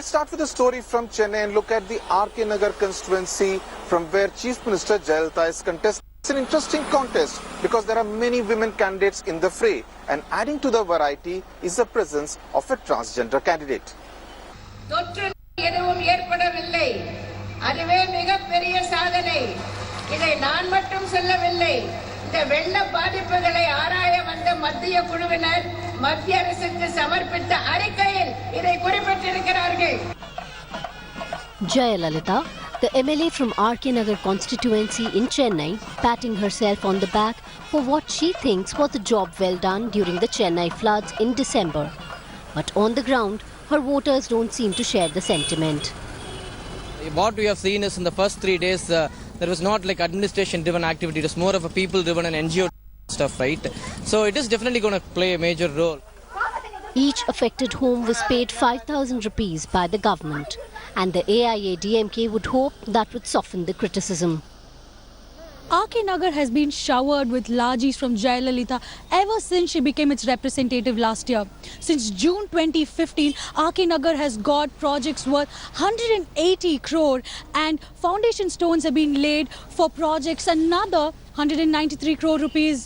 Let's start with a story from Chennai and look at the RK Nagar constituency from where Chief Minister Jayalalithaa is contesting. It's an interesting contest because there are many women candidates in the fray, and adding to the variety is the presence of a transgender candidate. இந்த வெள்ள பாதிப்புகளை ஆராய வந்த மத்திய குழுவினர் மத்திய அரசுக்கு சமர்ப்பித்த அறிக்கையில் இதை குறிப்பிட்டிருக்கிறார்கள். Jayalalithaa, the MLA from RK Nagar constituency in Chennai, patting herself on the back for what she thinks was a job well done during the Chennai floods in December. But on the ground, her voters don't seem to share the sentiment. What we have seen is in the first 3 days, there was not like administration-driven activity. It was more of a people-driven and NGO stuff, right? So it is definitely going to play a major role. Each affected home was paid 5,000 rupees by the government, and the AIADMK would hope that would soften the criticism. RK Nagar has been showered with largesse from Jayalalithaa ever since she became its representative last year. Since June 2015, RK Nagar has got projects worth 180 crore and foundation stones have been laid for projects another 193 crore rupees.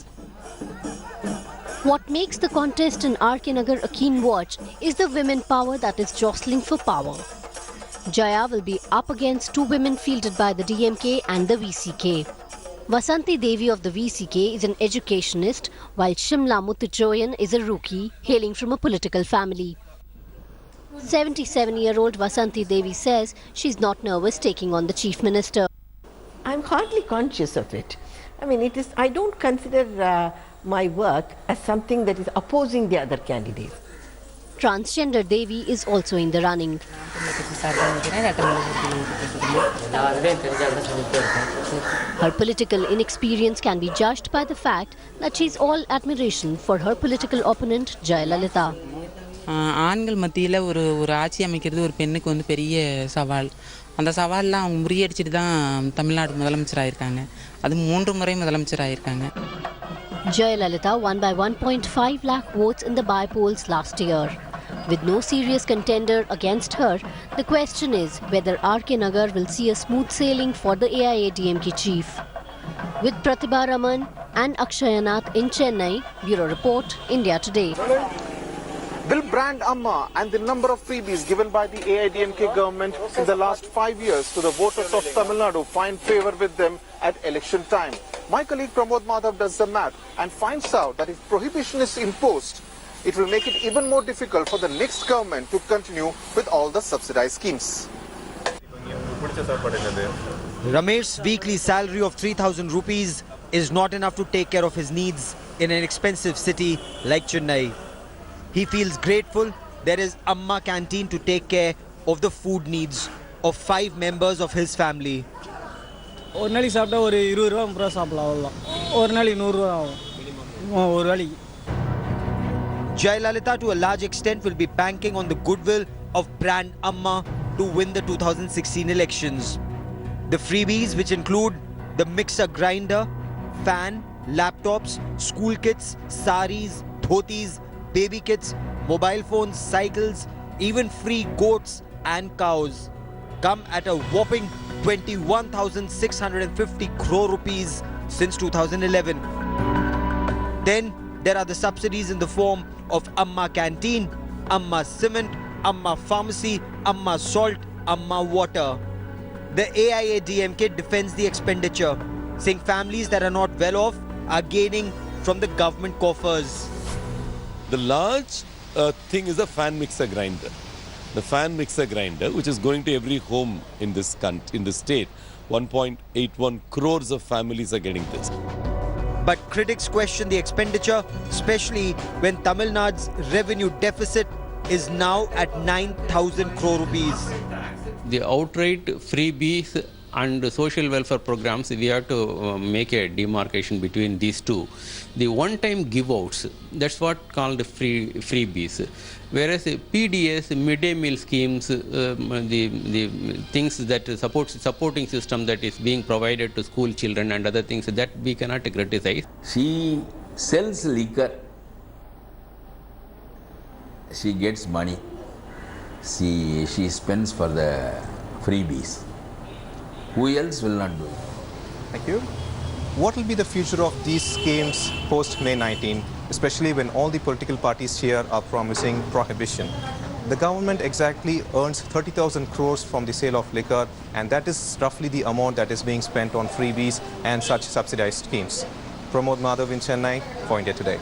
What makes the contest in RK Nagar a keen watch is the women power that is jostling for power. Jaya will be up against two women fielded by the DMK and the VCK. Vasanthi Devi of the VCK is an educationist, while Shimla Muthuchoyan is a rookie hailing from a political family. 77-year-old Vasanthi Devi says she's not nervous taking on the Chief Minister. I'm hardly conscious of it. I mean, I don't consider my work as something that is opposing the other candidates. Transgender Devi is also in the running. Her political inexperience can be judged by the fact that she is all admiration for her political opponent Jayalalithaa. ஆண்கள் மத்தியில் ஒரு ஆட்சி அமைக்கிறது ஒரு பெண்ணுக்கு வந்து பெரிய சவால். அந்த சவால்லாம் அவங்க முறியடிச்சிட்டு தான் தமிழ்நாடு முதலமைச்சராயிருக்காங்க. அது 3 முறை முதலமைச்சராயிருக்காங்க. Jayalalithaa won by 1.5 lakh votes in the by-polls last year. With no serious contender against her, the question is whether RK Nagar will see a smooth sailing for the AIADMK chief. With Pratibha Raman and Akshayanath in Chennai, Bureau Report, India Today. Will brand Amma and the number of freebies given by the AIADMK government in the last 5 years to the voters of Tamil Nadu find favor with them at election time? My colleague Pramod Madhav does the math and finds out that if prohibition is imposed, it will make it even more difficult for the next government to continue with all the subsidized schemes. Ramesh's weekly salary of 3,000 rupees is not enough to take care of his needs in an expensive city like Chennai. He feels grateful there is Amma canteen to take care of the food needs of 5 members of his family. ஒரு நாளைக்கு சாப்பிட்டா ஒரு 20 ரூபா 30 ரூபா சாப்பிடலாம் அவ்வளோதான். ஒரு நாளைக்கு 100 ரூபா ஆகும் ஒரு நாளைக்கு. Jayalalithaa to a large extent will be banking on the goodwill of brand Amma to win the 2016 elections. The freebies, which include the mixer grinder, fan, laptops, school kits, saris, dhotis, baby kits, mobile phones, cycles, even free goats and cows, come at a whopping 21,650 crore rupees since 2011. Then there are the subsidies in the form of Amma canteen, Amma cement, Amma pharmacy, Amma salt, Amma water. The AIADMK defends the expenditure, saying families that are not well off are gaining from the government coffers. The large thing is the fan mixer grinder. The fan mixer grinder, which is going to every home in this state. 1.81 crores of families are getting this. But critics question the expenditure, especially when Tamil Nadu's revenue deficit is now at 9,000 crore rupees. The outright freebies and social welfare programs, we have to make a demarcation between these two. The one-time give-outs, that's what called freebies. Whereas PDS, midday meal schemes, the things that supporting system that is being provided to school children and other things, that we cannot criticize. She sells liquor, she gets money. she spends for the freebies. Who else will not do it? Thank you. What will be the future of these schemes post May 19, especially when all the political parties here are promising prohibition? The government exactly earns 30,000 crores from the sale of liquor, and that is roughly the amount that is being spent on freebies and such subsidized schemes. Pramod Madhav in Chennai, for India Today.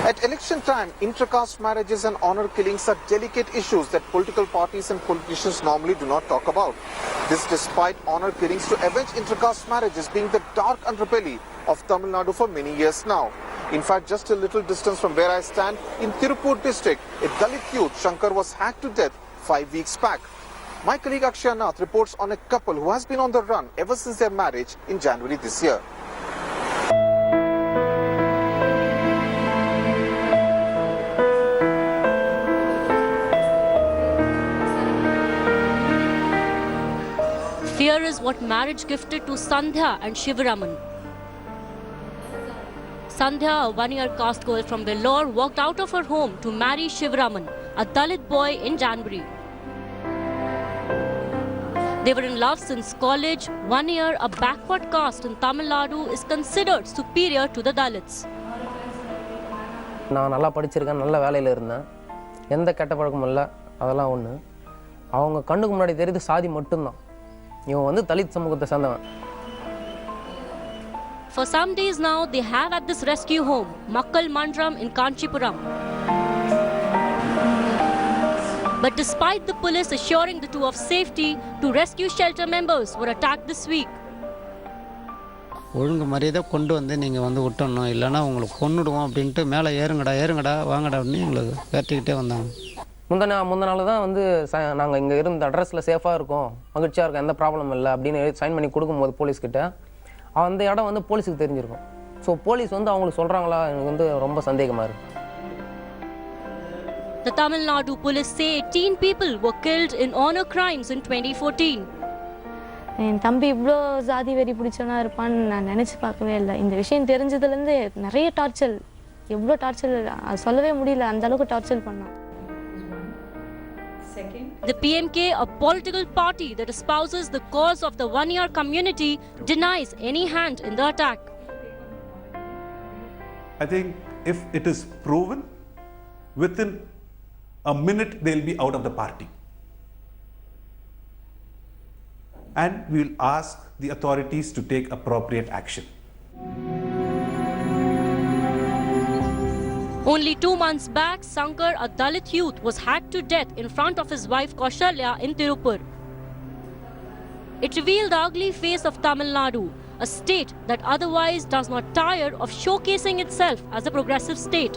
At election time, inter-caste marriages and honor killings are delicate issues that political parties and politicians normally do not talk about. This despite honor killings to avenge inter-caste marriages being the dark underbelly of Tamil Nadu for many years now. In fact, just a little distance from where I stand, in Tirupur district, a Dalit youth, Shankar, was hacked to death 5 weeks back. My colleague Akshay Nath reports on a couple who has been on the run ever since their marriage in January this year. Fear is what marriage gifted to Sandhya and Shivaraman. Sandhya, a one-year caste girl from Vellore, walked out of her home to marry Shivaraman, a Dalit boy, in January. They were in love since college. 1 year, a backward caste in Tamil Nadu is considered superior to the Dalits. நான் நல்லா படிச்சிருக்கேன், நல்ல வேலையில் இருந்தேன், எந்த கெட்ட பழக்கமும் இல்லை, அதெல்லாம் ஒன்று. அவங்க கண்ணுக்கு முன்னாடி தெரியுது சாதி மட்டும்தான். இவன் வந்து தலித் சமூகத்தை சேர்ந்தவன். For some days now, they have at this rescue home, Makkal Mandram in Kanchipuram. But despite the police assuring the two of safety, two rescue shelter members were attacked this week. ஒழுங்கு மரியாதை கொண்டு வந்து நீங்கள் வந்து விட்டணும், இல்லைன்னா உங்களை கொன்னுடுவோம் அப்படின்ட்டு மேலே ஏறுங்கடா வாங்கடா அப்படின்னு எங்களுக்கு வேட்டிக்கிட்டே வந்தாங்க. முந்த நாள் தான் வந்து நாங்கள் இங்கே இருந்த அட்ரஸில் சேஃபாக இருக்கோம், மகிழ்ச்சியாக இருக்கும், எந்த ப்ராப்ளம் இல்லை அப்படின்னு சைன் பண்ணி கொடுக்கும்போது போலீஸ்கிட்ட அந்த இடம் வந்து போலீஸுக்கு தெரிஞ்சிருக்கும். ஸோ போலீஸ் வந்து அவங்களுக்கு சொல்கிறாங்களா, எனக்கு வந்து ரொம்ப சந்தேகமாக இருக்குது. The Tamil Nadu police say 18 people were killed in honor crimes in 2014. என் தம்பி இவ்வளோ ஜாதி வெறி பிடிச்சவனா இருப்பான்னு நான் நினச்சி பார்க்கவே இல்லை. இந்த விஷயம் தெரிஞ்சதுலேருந்து நிறைய டார்ச்சர், எவ்வளோ டார்ச்சர் அது சொல்லவே முடியல, அந்த அளவுக்கு டார்ச்சர் பண்ணான். The PMK, a political party that espouses the cause of the one-year community, denies any hand in the attack. I think if it is proven, within a minute they'll be out of the party. And we will ask the authorities to take appropriate action. Only 2 months back, Shankar, a Dalit youth, was hacked to death in front of his wife Kaushalya in Tirupur. It revealed the ugly face of Tamil Nadu, a state that otherwise does not tire of showcasing itself as a progressive state.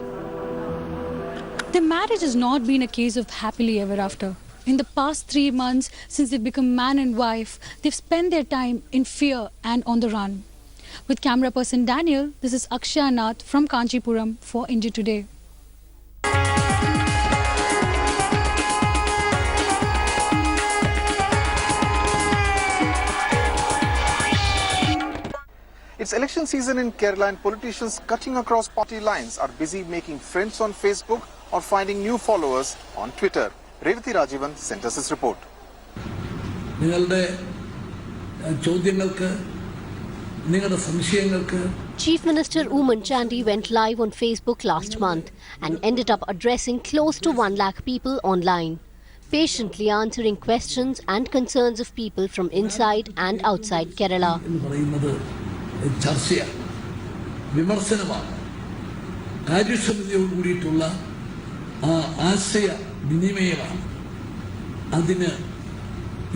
The marriage has not been a case of happily ever after. In the past 3 months, since they've become man and wife, they've spent their time in fear and on the run. With camera person Daniel, this is Akshay Nath from Kanchipuram for India Today. It's election season in Kerala and politicians cutting across party lines are busy making friends on Facebook or finding new followers on Twitter. Revathi Rajivan sent us this report. Chief Minister Oomen Chandy went live on Facebook last month and ended up addressing close to 1 lakh people online, patiently answering questions and concerns of people from inside and outside Kerala.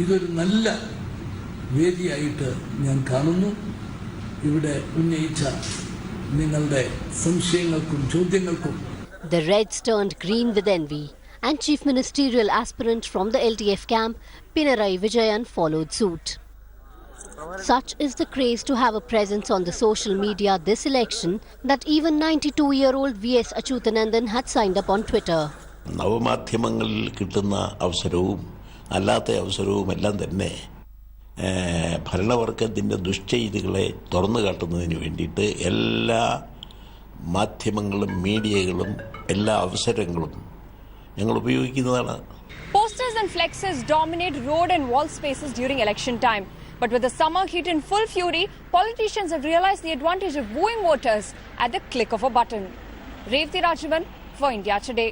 ഇതൊരു നല്ല വേദിയായിട്ട് ഞാൻ കാണുന്നു. ഇവിടെ ഉന്നയിച്ച നിങ്ങളുടെ സംശയങ്ങൾക്കും ചോദ്യങ്ങൾക്കും. The Reds turned green with envy, and Chief Ministerial aspirant from the LTF camp, Pinarayi Vijayan, followed suit. Such is the craze to have a presence on the social media this election that even 92-year-old V.S. Achuthanandan had signed up on Twitter. നവമാധ്യമങ്ങളിൽ കിട്ടുന്ന അവസരവും അല്ലാത്ത അവസരവും എല്ലാം തന്നെ ഭരണവർഗത്തിൻ്റെ ദുഷ്ചെയ്തികളെ തുറന്നു കാട്ടുന്നതിന് വേണ്ടിയിട്ട് എല്ലാ മാധ്യമങ്ങളും മീഡിയകളും എല്ലാ അവസരങ്ങളും ഞങ്ങൾ ഉപയോഗിക്കുന്നതാണ്. Posters and flexes dominate road and wall spaces during election time. But with the summer heat in full fury, politicians have realized the advantage of wooing voters at the click of a button. Revati Rajavan for India Today.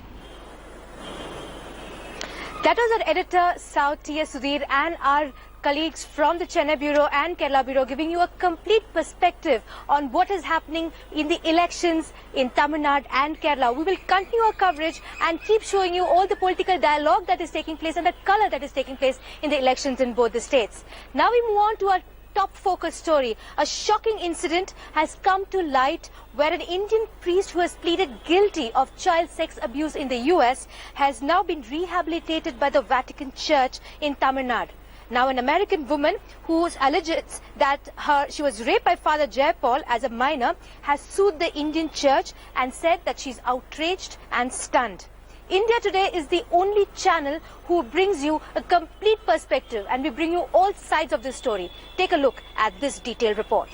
That was our editor, South T.S. Sudhir, and our colleagues from the Chennai Bureau and Kerala Bureau giving you a complete perspective on what is happening in the elections in Tamil Nadu and Kerala. We will continue our coverage and keep showing you all the political dialogue that is taking place and the color that is taking place in the elections in both the states. Now we move on to our top focus story. A shocking incident has come to light where an Indian priest who has pleaded guilty of child sex abuse in the US has now been rehabilitated by the Vatican Church in Tamil Nadu. Now an American woman who alleges that she was raped by Father Jayapal as a minor has sued the Indian church and said that she's outraged and stunned. India Today is the only channel who brings you a complete perspective, and we bring you all sides of this story. Take a look at this detailed report.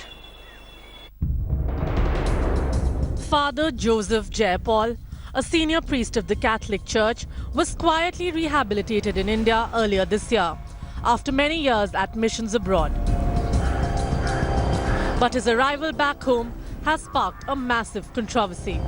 Father Joseph Jayapal, a senior priest of the Catholic Church, was quietly rehabilitated in India earlier this year, after many years at missions abroad. But his arrival back home has sparked a massive controversy.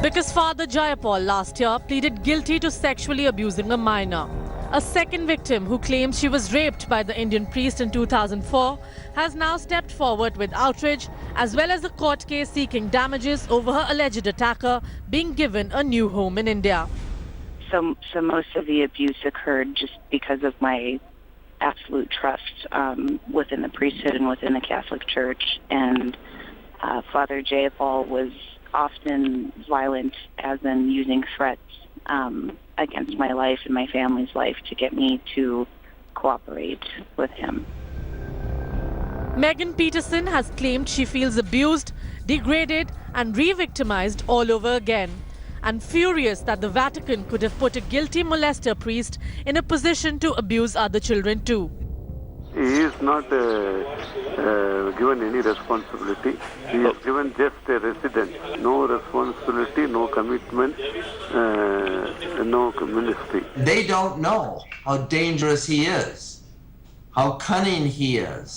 Because Father Jayapal last year pleaded guilty to sexually abusing a minor. A second victim who claims she was raped by the Indian priest in 2004 has now stepped forward with outrage as well as a court case seeking damages over her alleged attacker being given a new home in India. So most of the abuse occurred just because of my absolute trust within the priesthood and within the Catholic Church. And Father Jayapal was often violent, as in using threats against my life and my family's life to get me to cooperate with him. Megan Peterson has claimed she feels abused, degraded and re-victimized all over again, and furious that the Vatican could have put a guilty molester priest in a position to abuse other children too. He is not given any responsibility. He is given just a resident. No responsibility, no commitment, no ministry. They don't know how dangerous he is, how cunning he is.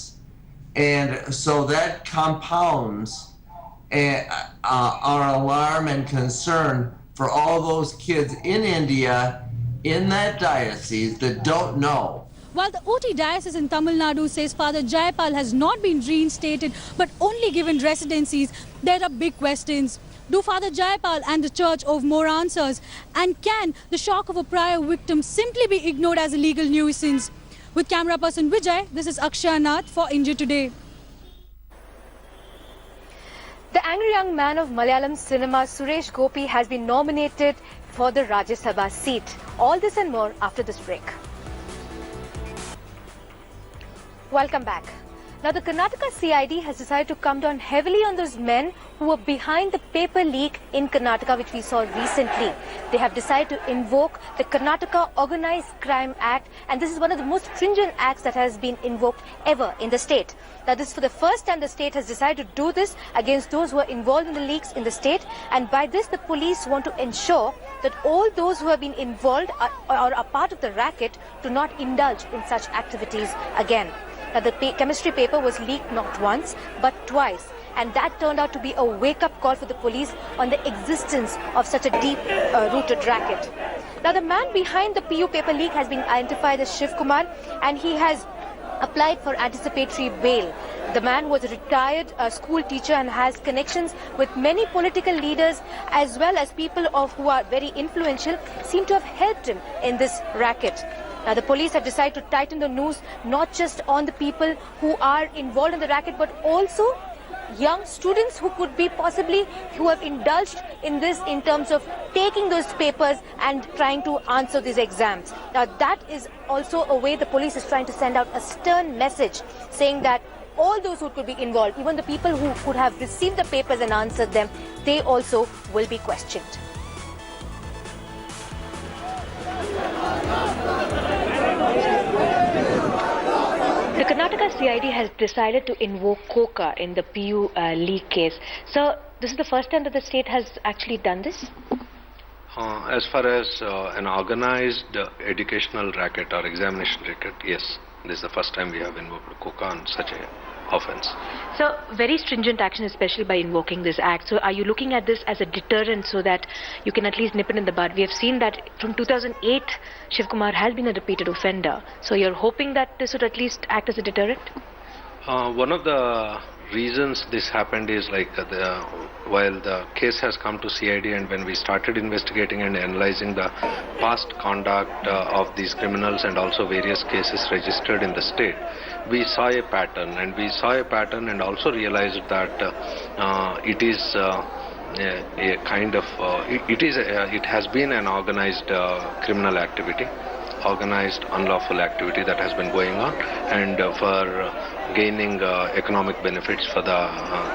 And so that compounds our alarm and concern for all those kids in India, in that diocese, that don't know. While the OT diocese in Tamil Nadu says Father Jayapal has not been reinstated but only given residencies, there are big questions. Do Father Jayapal and the church owe more answers? And can the shock of a prior victim simply be ignored as a legal nuisance? With camera person Vijay, this is Akshay Nath for India Today. The angry young man of Malayalam cinema, Suresh Gopi, has been nominated for the Rajya Sabha seat. All this and more after this break. Welcome back. Now, the Karnataka CID has decided to come down heavily on those men who were behind the paper leak in Karnataka, which we saw recently. They have decided to invoke the Karnataka Organized Crime Act, and this is one of the most stringent acts that has been invoked ever in the state. Now, this is for the first time the state has decided to do this against those who are involved in the leaks in the state, and by this the police want to ensure that all those who have been involved or are part of the racket do not indulge in such activities again. Now, the chemistry paper was leaked not once but twice, and that turned out to be a wake-up call for the police on the existence of such a deep-rooted racket. Now, the man behind the PU paper leak has been identified as Shiv Kumar, and he has applied for anticipatory bail. The man was a retired school teacher and has connections with many political leaders as well as people who are very influential, seem to have helped him in this racket. Now, the police have decided to tighten the noose not just on the people who are involved in the racket, but also young students who could be possibly who have indulged in this in terms of taking those papers and trying to answer these exams. Now, that is also a way the police is trying to send out a stern message saying that all those who could be involved, even the people who could have received the papers and answered them, they also will be questioned. The Karnataka CID has decided to invoke COCA in the PU leak case. So, this is the first time that the state has actually done this? As far as an organized educational racket or examination racket, yes. This is the first time we have invoked COCA on such an offense. So, very stringent action, especially by invoking this act. So, are you looking at this as a deterrent so that you can at least nip it in the bud? We have seen that from 2008, Shiv Kumar has been a repeated offender. So, you're hoping that this would at least act as a deterrent? One of the reasons this happened is like while the case has come to CID and when we started investigating and analyzing the past conduct of these criminals and also various cases registered in the state, we saw a pattern and also realized that it is a kind of it has been an organized criminal activity, organized unlawful activity that has been going on, and for gaining economic benefits for the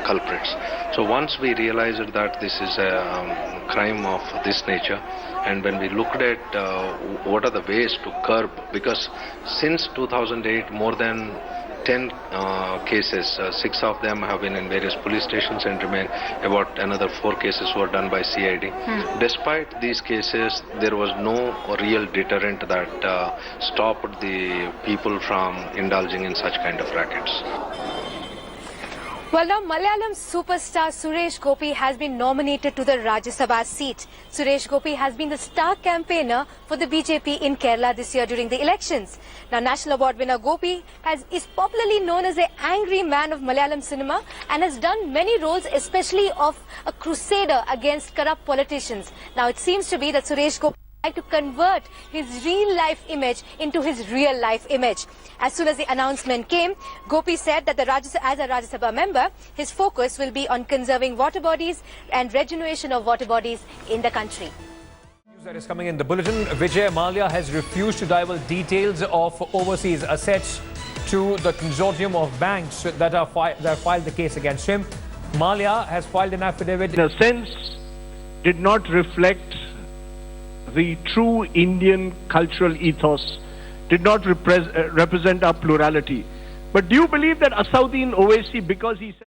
culprits. So once we realized that this is a crime of this nature, and when we looked at what are the ways to curb, because since 2008 more than 10 cases, 6 of them have been in various police stations and remain about another 4 cases were done by CID. Despite these cases, there was no real deterrent that stopped the people from indulging in such kind of rackets. Well, now Malayalam superstar Suresh Gopi has been nominated to the Rajya Sabha seat. Suresh Gopi has been the star campaigner for the BJP in Kerala this year during the elections. Now, National Award winner Gopi is popularly known as the angry man of Malayalam cinema and has done many roles, especially of a crusader against corrupt politicians. Now, it seems to be that Suresh Gopi to convert his real life image into his real life image. As soon as the announcement came, Gopi said that as a Rajya Sabha member, his focus will be on conserving water bodies and regeneration of water bodies in the country. News that is coming in the bulletin. Vijay Mallya has refused to divulge details of overseas assets to the consortium of banks that filed the case against him. Mallya has filed an affidavit. In a sense, did not reflect the true Indian cultural ethos, did not represent our plurality. But do you believe that Asauddin Owaisi, because he said